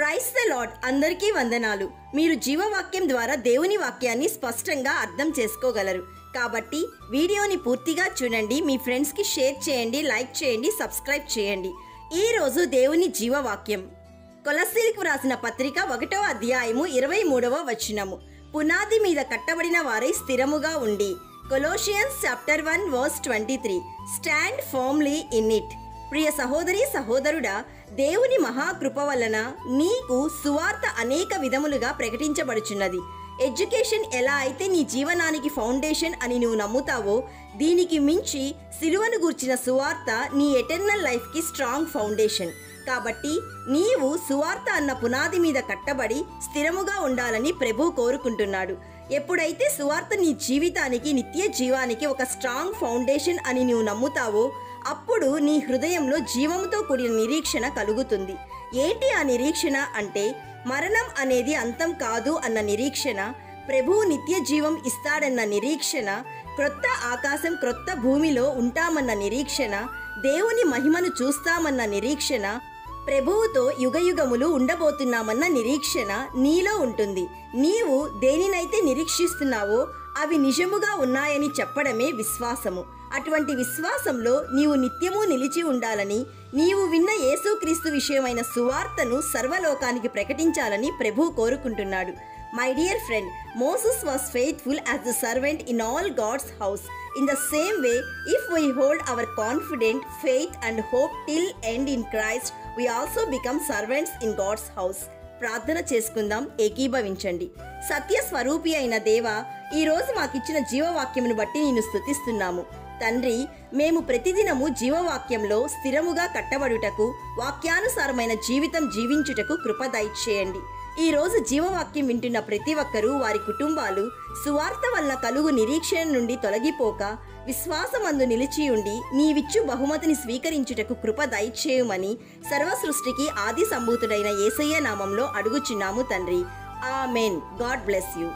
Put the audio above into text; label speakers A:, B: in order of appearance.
A: Praise the lord. అందరికీ వందనాలు. మీరు జీవవాక్యం ద్వారా దేవుని వాక్యాన్ని స్పష్టంగా అర్థం చేసుకోగలరు. కాబట్టి వీడియోని పూర్తిగా చూడండి, మీ ఫ్రెండ్స్కి షేర్ చేయండి, లైక్ చేయండి, సబ్స్క్రైబ్ చేయండి. ఈరోజు దేవుని జీవవాక్యం కొలస్సీలకు రాసిన పత్రిక 1వ అధ్యాయము 23వ వచనము. పునాది మీద కట్టబడిన వారై స్థిరముగా ఉండి. Colossians chapter 1 verse 23. Stand firmly in it. ప్రియ సహోదరి సహోదరుడా, దేవుని మహాకృప వలన నీకు సువార్త అనేక విధములుగా ప్రకటించబడుచున్నది. ఎడ్యుకేషన్ ఎలా అయితే నీ జీవనానికి ఫౌండేషన్ అని నువ్వు నమ్ముతావో, దీనికి మించి సిలువను గూర్చిన సువార్త నీ ఎటర్నల్ లైఫ్కి స్ట్రాంగ్ ఫౌండేషన్. కాబట్టి నీవు సువార్త అన్న పునాది మీద కట్టబడి స్థిరముగా ఉండాలని ప్రభు కోరుకుంటున్నాడు. ఎప్పుడైతే సువార్త నీ జీవితానికి, నిత్య జీవానికి ఒక స్ట్రాంగ్ ఫౌండేషన్ అని నువ్వు నమ్ముతావో, అప్పుడు నీ హృదయంలో జీవముతో కూడిన నిరీక్షణ కలుగుతుంది. ఏంటి ఆ నిరీక్షణ అంటే, మరణం అనేది అంతం కాదు అన్న నిరీక్షణ, ప్రభువు నిత్య జీవం ఇస్తాడన్న నిరీక్షణ, క్రొత్త ఆకాశం క్రొత్త భూమిలో ఉంటామన్న నిరీక్షణ, దేవుని మహిమను చూస్తామన్న నిరీక్షణ, ప్రభువుతో యుగయుగములు ఉండబోతున్నామన్న నిరీక్షణ నీలో ఉంటుంది. నీవు దేనినైతే నిరీక్షిస్తున్నావో అవి నిజముగా ఉన్నాయని చెప్పడమే విశ్వాసము. అటువంటి విశ్వాసంలో నీవు నిత్యము నిలిచి ఉండాలని, నీవు విన్న యేసుక్రీస్తు విషయమైన సువార్తను సర్వలోకానికి ప్రకటించాలని ప్రభు కోరుకుంటున్నాడు. My dear friend, Moses was faithful as the servant in all God's house. In the same way, if we hold our confident faith and hope till end in Christ, we also become servants in God's house. ప్రార్థన చేసుకుందాం, ఏకీభవించండి. సత్య స్వరూపి అయిన దేవా, ఈరోజు మాకిచ్చిన జీవవాక్యమును బట్టి నిన్ను స్తుతిస్తున్నాము. తండ్రి, మేము ప్రతిదినము జీవవాక్యంలో స్థిరముగా కట్టబడుటకు, వాక్యానుసారమైన జీవితం జీవించుటకు కృప దయచేయండి. ఈ రోజు జీవవాక్యం వింటున్న ప్రతి ఒక్కరూ, వారి కుటుంబాలు సువార్త వలన కలుగు నిరీక్షణ నుండి తొలగిపోక విశ్వాసమందు నిలిచి ఉండి నీవిచ్చు బహుమతిని స్వీకరించుటకు కృప దయచేయమని సర్వసృష్టికి ఆది సంభూతుడైన యేసయ్య నామంలో అడుగుచున్నాము తండ్రి. ఆమెన్. God bless you.